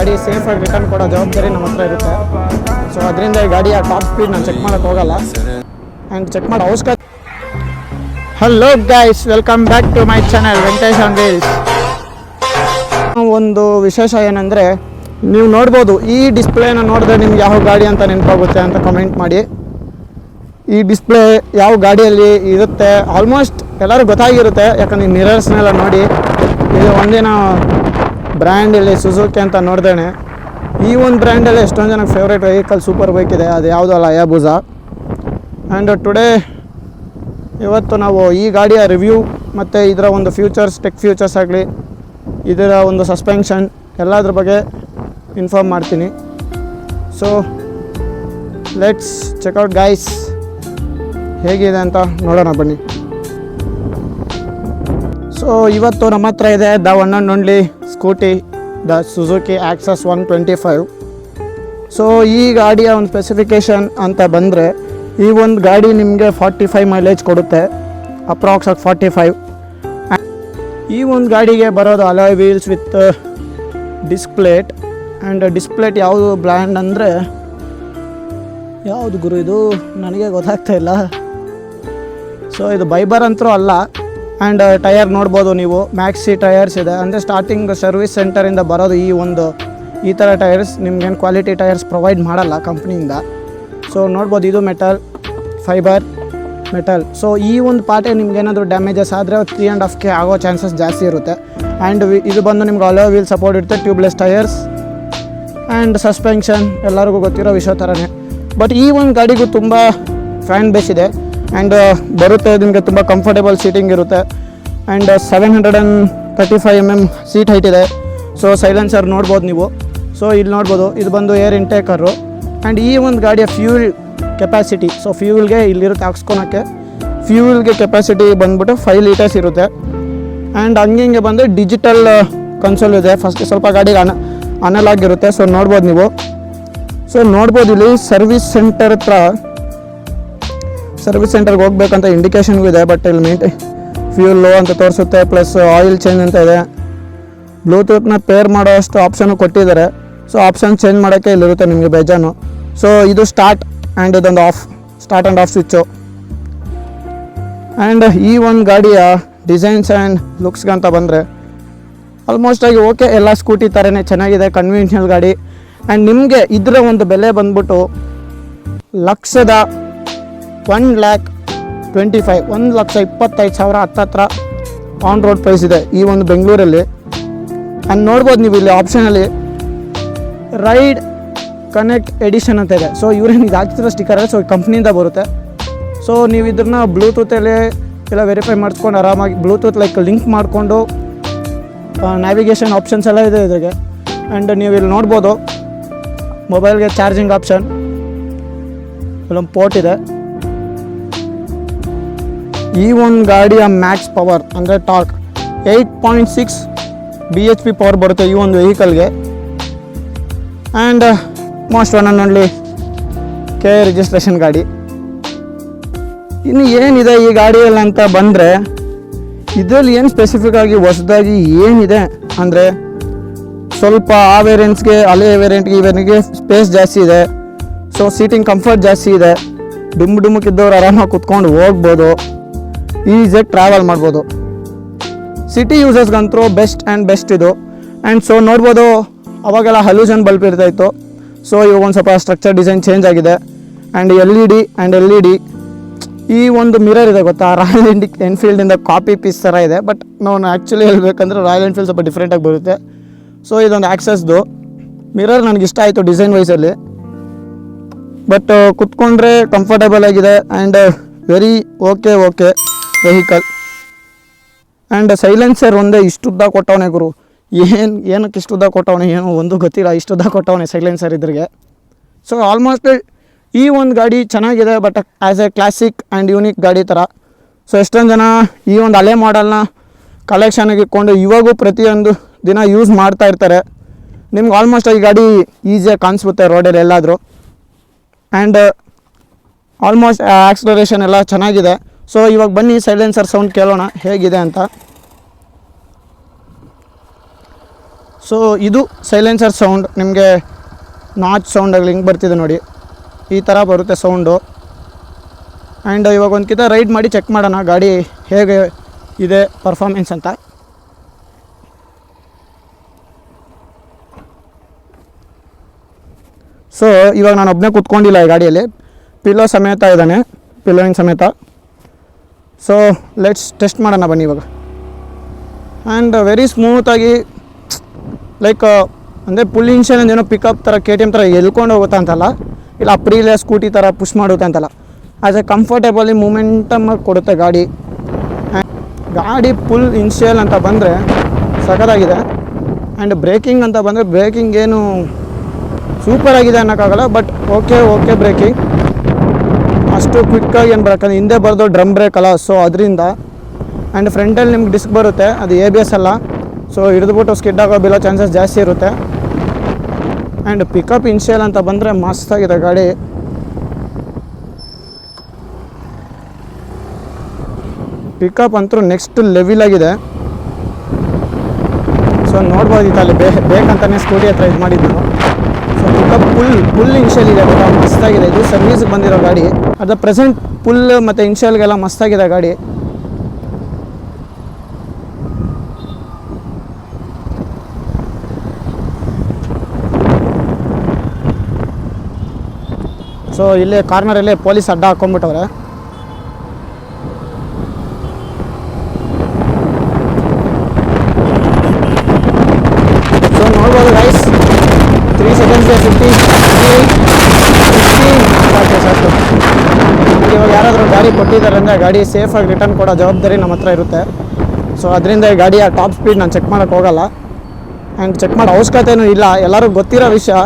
ಗಾಡಿ ಸೇಫಾಗಿ ರಿಟರ್ನ್ ಕೊಡೋ ಜವಾಬ್ದಾರಿ ನಮ್ಮ ಹತ್ರ ಇರುತ್ತೆ. ಸೊ ಅದರಿಂದ ಈ ಗಾಡಿಯ ಟಾಪ್ ಸ್ಪೀಡ್ ನಾನು ಚೆಕ್ ಮಾಡೋಕ್ಕೆ ಹೋಗಲ್ಲ ಆ್ಯಂಡ್ ಚೆಕ್ ಮಾಡೋ ಅವಶ್ಯಕತೆ. Hello guys, welcome back to my channel Venkatesh on wheels. ಒಂದು ವಿಶೇಷ ಏನಂದರೆ, ನೀವು ನೋಡ್ಬೋದು ಈ ಡಿಸ್ಪ್ಲೇನ ನೋಡಿದ್ರೆ ನಿಮ್ಗೆ ಯಾವ ಗಾಡಿ ಅಂತ ನೆನಪಾಗುತ್ತೆ ಅಂತ ಕಮೆಂಟ್ ಮಾಡಿ. ಈ ಡಿಸ್ಪ್ಲೇ ಯಾವ ಗಾಡಿಯಲ್ಲಿ ಇರುತ್ತೆ ಆಲ್ಮೋಸ್ಟ್ ಎಲ್ಲರೂ ಗೊತ್ತಾಗಿರುತ್ತೆ, ಯಾಕಂದರೆ ಮಿರರ್ಸ್ನೆಲ್ಲ ನೋಡಿ. ಇದು ಒಂದಿನ ಬ್ರ್ಯಾಂಡಲ್ಲಿ ಸುಜುಕಿ ಅಂತ ನೋಡ್ದೇನೆ ಈ ಒಂದು ಬ್ರ್ಯಾಂಡಲ್ಲಿ ಎಷ್ಟೊಂದು ಜನಕ್ಕೆ ಫೇವ್ರೇಟ್ ವೆಹಿಕಲ್ ಸೂಪರ್ ಬೈಕ್ ಇದೆ, ಅದು ಯಾವುದೂ ಅಲ್ಲ, ಹಯಾಬುಸಾ. ಆ್ಯಂಡ್ ಟುಡೇ ಇವತ್ತು ನಾವು ಈ ಗಾಡಿಯ ರಿವ್ಯೂ ಮತ್ತು ಇದರ ಒಂದು ಫ್ಯೂಚರ್ಸ್, ಟೆಕ್ ಫ್ಯೂಚರ್ಸ್ ಆಗಲಿ, ಇದರ ಒಂದು ಸಸ್ಪೆನ್ಷನ್ ಎಲ್ಲದ್ರ ಬಗ್ಗೆ ಇನ್ಫಾರ್ಮ್ ಮಾಡ್ತೀನಿ. ಸೊ ಲೆಟ್ಸ್ ಚೆಕ್ಔಟ್ ಗೈಸ್, ಹೇಗಿದೆ ಅಂತ ನೋಡೋಣ ಬನ್ನಿ. ಸೊ ಇವತ್ತು ನಮ್ಮ ಹತ್ರ ಇದೆ the one and only scooty, the Suzuki Access 125. So ಈ ಗಾಡಿಯ ಒಂದು ಸ್ಪೆಸಿಫಿಕೇಷನ್ ಅಂತ ಬಂದರೆ, ಈ ಒಂದು ಗಾಡಿ ನಿಮಗೆ 45 ಮೈಲೇಜ್ ಕೊಡುತ್ತೆ, ಅಪ್ರಾಕ್ಸ್ 45. ಈ ಒಂದು ಗಾಡಿಗೆ ಬರೋದು ಅಲಾಯ್ ವೀಲ್ಸ್ ವಿತ್ ಡಿಸ್ಪ್ಲೇಟ್. ಆ್ಯಂಡ್ ಡಿಸ್ಪ್ಲೇಟ್ ಯಾವುದು ಬ್ರ್ಯಾಂಡ್ ಅಂದರೆ ಯಾವುದು ಗುರು ಇದು ನನಗೆ ಗೊತ್ತಾಗ್ತಾ ಇಲ್ಲ. ಸೊ ಇದು ಬೈಬರ್ ಅಂತರೂ ಅಲ್ಲ. ಆ್ಯಂಡ್ ಟಯರ್ ನೋಡ್ಬೋದು ನೀವು, ಮ್ಯಾಕ್ಸಿ ಟಯರ್ಸ್ ಇದೆ. ಅಂದರೆ ಸ್ಟಾರ್ಟಿಂಗ್ ಸರ್ವಿಸ್ ಸೆಂಟರಿಂದ ಬರೋದು ಈ ಥರ ಟೈರ್ಸ್, ನಿಮ್ಗೇನು ಕ್ವಾಲಿಟಿ ಟೈರ್ಸ್ ಪ್ರೊವೈಡ್ ಮಾಡಲ್ಲ ಕಂಪ್ನಿಯಿಂದ. ಸೊ ನೋಡ್ಬೋದು, ಇದು ಮೆಟಲ್, ಫೈಬರ್, ಮೆಟಲ್. ಸೊ ಈ ಒಂದು ಪಾರ್ಟೇ ನಿಮ್ಗೇನಾದರೂ ಡ್ಯಾಮೇಜಸ್ ಆದರೆ 3.5K ಆಗೋ ಚಾನ್ಸಸ್ ಜಾಸ್ತಿ ಇರುತ್ತೆ. ಆ್ಯಂಡ್ ಇದು ಬಂದು ನಿಮ್ಗೆ ಅಲೋ ವೀಲ್ ಸಪೋರ್ಟ್ ಇರುತ್ತೆ, ಟ್ಯೂಬ್ಲೆಸ್ ಟೈರ್ಸ್ ಆ್ಯಂಡ್ ಸಸ್ಪೆನ್ಷನ್ ಎಲ್ಲರಿಗೂ ಗೊತ್ತಿರೋ ವಿಷಯ ಥರನೇ. ಬಟ್ ಈ ಒಂದು ಗಾಡಿಗೂ ತುಂಬ ಫ್ಯಾನ್ ಬೇಸ್ ಇದೆ. ಆ್ಯಂಡ್ ಬರುತ್ತೆ ನಿಮಗೆ ತುಂಬ ಕಂಫರ್ಟೇಬಲ್ ಸೀಟಿಂಗ್ ಇರುತ್ತೆ. ಆ್ಯಂಡ್ 735 mm ಸೀಟ್ ಹೈಟ್ ಇದೆ. ಸೊ ಸೈಲೆನ್ಸರ್ ನೋಡ್ಬೋದು ನೀವು. ಸೊ ಇಲ್ಲಿ ನೋಡ್ಬೋದು, ಇದು ಬಂದು ಏರ್ ಇಂಟೇಕರು. ಆ್ಯಂಡ್ ಈ ಒಂದು ಗಾಡಿಯ ಫ್ಯೂಲ್ ಕೆಪಾಸಿಟಿ, ಸೊ ಫ್ಯೂಲ್ಗೆ ಇಲ್ಲಿರುತ್ತೆ ಹಾಕ್ಸ್ಕೊಳಕ್ಕೆ. ಫ್ಯೂಲ್ಗೆ ಕೆಪಾಸಿಟಿ ಬಂದ್ಬಿಟ್ಟು 5 ಲೀಟರ್ಸ್ ಇರುತ್ತೆ. ಆ್ಯಂಡ್ ಹಂಗೆ ಬಂದು ಡಿಜಿಟಲ್ ಕನ್ಸೋಲ್ ಇದೆ. ಫಸ್ಟ್ ಸ್ವಲ್ಪ ಗಾಡಿಗೆ ಅನಲಾಗ್ ಇರುತ್ತೆ. ಸೊ ನೋಡ್ಬೋದು ನೀವು. ಸೊ ನೋಡ್ಬೋದು ಇಲ್ಲಿ ಸರ್ವಿಸ್ ಸೆಂಟರ್ಗೆ ಹೋಗ್ಬೇಕಂತ ಇಂಡಿಕೇಷನ್ಗೂ ಇದೆ. ಬಟ್ ಇಲ್ಲಿ ಫ್ಯೂಲ್ ಲೋ ಅಂತ ತೋರಿಸುತ್ತೆ, ಪ್ಲಸ್ ಆಯಿಲ್ ಚೇಂಜ್ ಅಂತ ಇದೆ. ಬ್ಲೂಟೂತ್ನ ಪೇರ್ ಮಾಡೋ ಅಷ್ಟು ಆಪ್ಷನ್ನು ಕೊಟ್ಟಿದ್ದಾರೆ. ಸೊ ಆಪ್ಷನ್ ಚೇಂಜ್ ಮಾಡೋಕ್ಕೆ ಇಲ್ಲಿರುತ್ತೆ ನಿಮಗೆ ಬೇಜಾನು. ಸೊ ಇದು ಸ್ಟಾರ್ಟ್ ಆ್ಯಂಡ್ ಇದೊಂದು of, start and of switch. And ಈ ಒಂದು ಗಾಡಿಯ ಡಿಸೈನ್ಸ್ ಆ್ಯಂಡ್ ಲುಕ್ಸ್ಗೆ ಅಂತ ಬಂದರೆ ಆಲ್ಮೋಸ್ಟ್ ಆಗಿ ಓಕೆ, ಎಲ್ಲ ಸ್ಕೂಟಿ ಥರನೇ ಚೆನ್ನಾಗಿದೆ, ಕನ್ವಿನ್ಷನಲ್ ಗಾಡಿ. ಆ್ಯಂಡ್ ನಿಮಗೆ ಇದರ ಒಂದು ಬೆಲೆ ಬಂದ್ಬಿಟ್ಟು 1,25,000 ಹತ್ತತ್ರ ಆನ್ ರೋಡ್ ಪ್ರೈಸ್ ಇದೆ ಈ ಒಂದು ಬೆಂಗಳೂರಲ್ಲಿ. ಆ್ಯಂಡ್ ನೋಡ್ಬೋದು ನೀವು ಇಲ್ಲಿ ಆಪ್ಷನಲ್ಲಿ ರೈಡ್ ಕನೆಕ್ಟ್ ಎಡಿಷನ್ ಅಂತ ಇದೆ. ಸೊ ಇವ್ರೇನು ಇದು ಹಾಕ್ತಿರೋ ಸ್ಟಿಕ್ಕರ್ ಸೊ ಕಂಪ್ನಿಯಿಂದ ಬರುತ್ತೆ. ಸೊ ನೀವು ಇದನ್ನ ಬ್ಲೂಟೂತಲ್ಲಿ ಎಲ್ಲ ವೆರಿಫೈ ಮಾಡಿಸ್ಕೊಂಡು ಆರಾಮಾಗಿ ಬ್ಲೂಟೂತ್ ಲಿಂಕ್ ಮಾಡಿಕೊಂಡು ನ್ಯಾವಿಗೇಷನ್ ಆಪ್ಷನ್ಸ್ ಎಲ್ಲ ಇದೆ ಇದ್ರಿಗೆ. ಆ್ಯಂಡ್ ನೀವು ಇಲ್ಲಿ ನೋಡ್ಬೋದು ಮೊಬೈಲ್ಗೆ ಚಾರ್ಜಿಂಗ್ ಆಪ್ಷನ್, ಇಲ್ಲೊಂದು ಪೋರ್ಟ್ ಇದೆ. ಈ ಒಂದು ಗಾಡಿಯ ಮ್ಯಾಕ್ಸ್ ಪವರ್ ಅಂದರೆ ಟಾರ್ಕ್ 8.6 bhp ಪವರ್ ಬರುತ್ತೆ ಈ ಒಂದು ವೆಹಿಕಲ್ಗೆ. And most one and only ಕೆ ರಿಜಿಸ್ಟ್ರೇಷನ್ ಗಾಡಿ. ಇನ್ನು ಏನಿದೆ ಈ ಗಾಡಿಯಲ್ಲಿ ಅಂತ ಬಂದರೆ, ಇದರಲ್ಲಿ ಏನು ಸ್ಪೆಸಿಫಿಕ್ ಆಗಿ ಹೊಸದಾಗಿ ಏನಿದೆ ಅಂದರೆ, ಸ್ವಲ್ಪ ಆ ವೇರಿಯಂಟ್ಸ್ಗೆ ಹಳೆ ವೇರಿಯಂಟ್ಗೆ ಈ ವೇರಿಯಂಟ್ಗೆ ಸ್ಪೇಸ್ ಜಾಸ್ತಿ ಇದೆ. ಸೊ ಸೀಟಿಂಗ್ ಕಂಫರ್ಟ್ ಜಾಸ್ತಿ ಇದೆ. ಡುಮ್ಮಕ್ಕಿದ್ದವ್ರು ಆರಾಮಾಗಿ ಕುತ್ಕೊಂಡು ಹೋಗ್ಬೋದು, ಈಸಿಯಾಗಿ ಟ್ರಾವೆಲ್ ಮಾಡ್ಬೋದು. ಸಿಟಿ ಯೂಸರ್ಸ್ಗಂತೂ ಬೆಸ್ಟ್ ಇದು. ಆ್ಯಂಡ್ ಸೊ ನೋಡ್ಬೋದು, ಅವಾಗೆಲ್ಲ ಹಲೂಜನ್ ಬಲ್ಬ್ ಇರ್ತಾಯಿತ್ತು. ಸೊ ಇವಾಗ ಒಂದು ಸ್ವಲ್ಪ ಸ್ಟ್ರಕ್ಚರ್ ಡಿಸೈನ್ ಚೇಂಜ್ ಆಗಿದೆ. ಆ್ಯಂಡ್ ಎಲ್ ಇ ಡಿ ಈ ಒಂದು ಮಿರರ್ ಇದೆ ಗೊತ್ತಾ, ರಾಯಲ್ ಎನ್ಫೀಲ್ಡಿಂದ ಕಾಪಿ ಪೀಸ್ ಥರ ಇದೆ. ಬಟ್ ನಾವು ಆ್ಯಕ್ಚುಲಿ ಹೇಳ್ಬೇಕಂದ್ರೆ ರಾಯಲ್ ಎನ್ಫೀಲ್ಡ್ ಸ್ವಲ್ಪ ಡಿಫ್ರೆಂಟಾಗಿ ಬರುತ್ತೆ. ಸೊ ಇದೊಂದು ಆಕ್ಸಸ್ದು ಮಿರರ್ ನನಗೆ ಇಷ್ಟ ಆಯಿತು ಡಿಸೈನ್ ವೈಸಲ್ಲಿ. ಬಟ್ ಕುತ್ಕೊಂಡ್ರೆ ಕಂಫರ್ಟೇಬಲ್ ಆಗಿದೆ and very okay vehicle. And silencer ಒಂದೇ ಇಷ್ಟುದ್ದ ಕೊಟ್ಟವನೇ ಗುರು, ಏನಕ್ಕೆ ಇಷ್ಟುದ್ದ ಕೊಟ್ಟವನೇ ಏನೋ ಒಂದು ಗೊತ್ತಿಲ್ಲ, ಇಷ್ಟುದ್ದ ಕೊಟ್ಟವನೇ ಸೈಲೆನ್ಸರ್ ಇದ್ರಿಗೆ. ಸೊ ಆಲ್ಮೋಸ್ಟ್ ಈ ಒಂದು ಗಾಡಿ ಚೆನ್ನಾಗಿದೆ, but as A classic and unique ಗಾಡಿ ಥರ. ಸೊ ಎಷ್ಟೊಂದು ಜನ ಈ ಒಂದು ಹಳೆ ಮಾಡೆಲ್ನ ಕಲೆಕ್ಷನ್ಗೆ ಇಟ್ಕೊಂಡು ಇವಾಗೂ ಪ್ರತಿಯೊಂದು ದಿನ ಯೂಸ್ ಮಾಡ್ತಾ ಇರ್ತಾರೆ. ನಿಮ್ಗೆ ಆಲ್ಮೋಸ್ಟ್ ಈ ಗಾಡಿ ಈಸಿಯಾಗಿ ಕಾಣಿಸ್ಬಿಡುತ್ತೆ ರೋಡಲ್ಲಿ ಎಲ್ಲಾದರೂ. ಆ್ಯಂಡ್ ಆಲ್ಮೋಸ್ಟ್ ಆಕ್ಸಲರೇಷನ್ ಎಲ್ಲ ಚೆನ್ನಾಗಿದೆ. ಸೊ ಇವಾಗ ಬನ್ನಿ ಸೈಲೆನ್ಸರ್ ಸೌಂಡ್ ಕೇಳೋಣ ಹೇಗಿದೆ ಅಂತ. ಸೊ ಇದು ಸೈಲೆನ್ಸರ್ ಸೌಂಡ್. ನಿಮಗೆ ನಾಚ್ ಸೌಂಡ್ ಆಗಲಿ ಹಿಂಗೆ ಬರ್ತಿದೆ ನೋಡಿ, ಈ ಥರ ಬರುತ್ತೆ ಸೌಂಡು. ಆ್ಯಂಡ್ ಇವಾಗ ಒಂದ್ಕಿತ ರೈಡ್ ಮಾಡಿ ಚೆಕ್ ಮಾಡೋಣ ಗಾಡಿ ಹೇಗೆ ಇದೆ ಪರ್ಫಾರ್ಮೆನ್ಸ್ ಅಂತ. ಸೊ ಇವಾಗ ನಾನು ಒಬ್ಬನೇ ಕೂತ್ಕೊಂಡಿಲ್ಲ ಈ ಗಾಡಿಯಲ್ಲಿ, ಪಿಲ್ಲೋ ಸಮೇತ ಇದ್ದಾನೆ, ಪಿಲ್ಲೋವಿನ ಸಮೇತ. ಸೊ ಲೆಟ್ಸ್ ಟೆಸ್ಟ್ ಮಾಡೋಣ ಬನ್ನಿ ಇವಾಗ. ಆ್ಯಂಡ್ ವೆರಿ ಸ್ಮೂತಾಗಿ ಲೈಕ್ ಅಂದರೆ ಫುಲ್ ಇನ್ಶಿಯಲ್ ಏನೋ ಪಿಕಪ್ ಥರ KTM ಥರ ಎಲ್ಕೊಂಡು ಹೋಗುತ್ತೆ ಅಂತಲ್ಲ, ಇಲ್ಲ ಅಪ್ರೀಲೆ ಸ್ಕೂಟಿ ಥರ ಪುಷ್ ಮಾಡುತ್ತೆ ಅಂತಲ್ಲ, ಆ್ಯಸ್ ಎ ಕಂಫರ್ಟೇಬಲಿ ಮೂಮೆಂಟಮಾಗಿ ಕೊಡುತ್ತೆ ಗಾಡಿ. ಗಾಡಿ ಫುಲ್ ಇನ್ಶಿಯಲ್ ಅಂತ ಬಂದರೆ ಸಖತ್ತಾಗಿದೆ. ಆ್ಯಂಡ್ ಬ್ರೇಕಿಂಗ್ ಅಂತ ಬಂದರೆ ಬ್ರೇಕಿಂಗ್ ಏನು ಸೂಪರಾಗಿದೆ ಅನ್ನೋಕ್ಕಾಗಲ್ಲ, ಬಟ್ ಓಕೆ ಬ್ರೇಕಿಂಗ್ ಅಷ್ಟು ಕ್ವಿಕ್ಕಾಗಿ ಏನು ಬರೋಕ್ಕಂದ್ರೆ ಹಿಂದೆ ಬರೋದು ಡ್ರಮ್ ಬ್ರೇಕ್ ಅಲ್ಲ, ಸೊ ಅದರಿಂದ. ಆ್ಯಂಡ್ ಫ್ರಂಟಲ್ಲಿ ನಿಮ್ಗೆ ಡಿಸ್ಕ್ ಬರುತ್ತೆ, ಅದು ABS ಅಲ್ಲ, ಸೊ ಹಿಡಿದ್ಬಿಟ್ಟು ಸ್ಕಿಡ್ ಆಗೋ ಬೀಳೋ ಚಾನ್ಸಸ್ ಜಾಸ್ತಿ ಇರುತ್ತೆ. ಆ್ಯಂಡ್ ಪಿಕಪ್ ಇನ್ಶಿಯಲ್ ಅಂತ ಬಂದರೆ ಮಸ್ತಾಗಿದೆ ಗಾಡಿ. ಪಿಕಪ್ ಅಂತೂ ನೆಕ್ಸ್ಟ್ ಲೆವೆಲ್ ಆಗಿದೆ. ಸೊ ನೋಡ್ಬೋದಿತ್ತು ಅಲ್ಲಿ ಬೇಕಂತಲೇ ಸ್ಕೂಟಿ ಹತ್ರ ಇದು ಮಾಡಿದ್ದು ನಾನು. ಸೊ ಪಿಕಪ್ ಫುಲ್ ಇನ್ಶಿಯಲ್ ಇದೆ, ಮಸ್ತಾಗಿದೆ. ಇದು ಸರ್ವೀಸ್ಗೆ ಬಂದಿರೋ ಗಾಡಿ, ಅದು ಪ್ರೆಸೆಂಟ್ ಫುಲ್ ಮತ್ತು ಇನ್ಶಿಯಲ್ಗೆಲ್ಲ ಮಸ್ತಾಗಿದೆ ಗಾಡಿ. ಸೊ ಇಲ್ಲೇ ಕಾರ್ನರಲ್ಲೇ ಪೊಲೀಸ್ ಅಡ್ಡ ಹಾಕ್ಕೊಂಡ್ಬಿಟ್ಟವ್ರೆ. ಸೊ ನೋಡ್ಬೋದು ಗೈಸ್, 3 ಸೆಕೆಂಡ್ಸ್ಗೆ 50 ಸಾಕು. ಇವಾಗ ಯಾರಾದರೂ ಗಾಡಿ ಕೊಟ್ಟಿದ್ದಾರೆ ಅಂದರೆ ಗಾಡಿ ಸೇಫಾಗಿ ರಿಟರ್ನ್ ಕೊಡೋ ಜವಾಬ್ದಾರಿ ನಮ್ಮ ಹತ್ರ ಇರುತ್ತೆ. ಸೊ ಅದರಿಂದ ಈ ಗಾಡಿಯ ಟಾಪ್ ಸ್ಪೀಡ್ ನಾನು ಚೆಕ್ ಮಾಡೋಕ್ಕೆ ಹೋಗಲ್ಲ, ಆ್ಯಂಡ್ ಚೆಕ್ ಮಾಡೋ ಅವಶ್ಯಕತೆಯೂ ಇಲ್ಲ. ಎಲ್ಲರಿಗೂ ಗೊತ್ತಿರೋ ವಿಷಯ,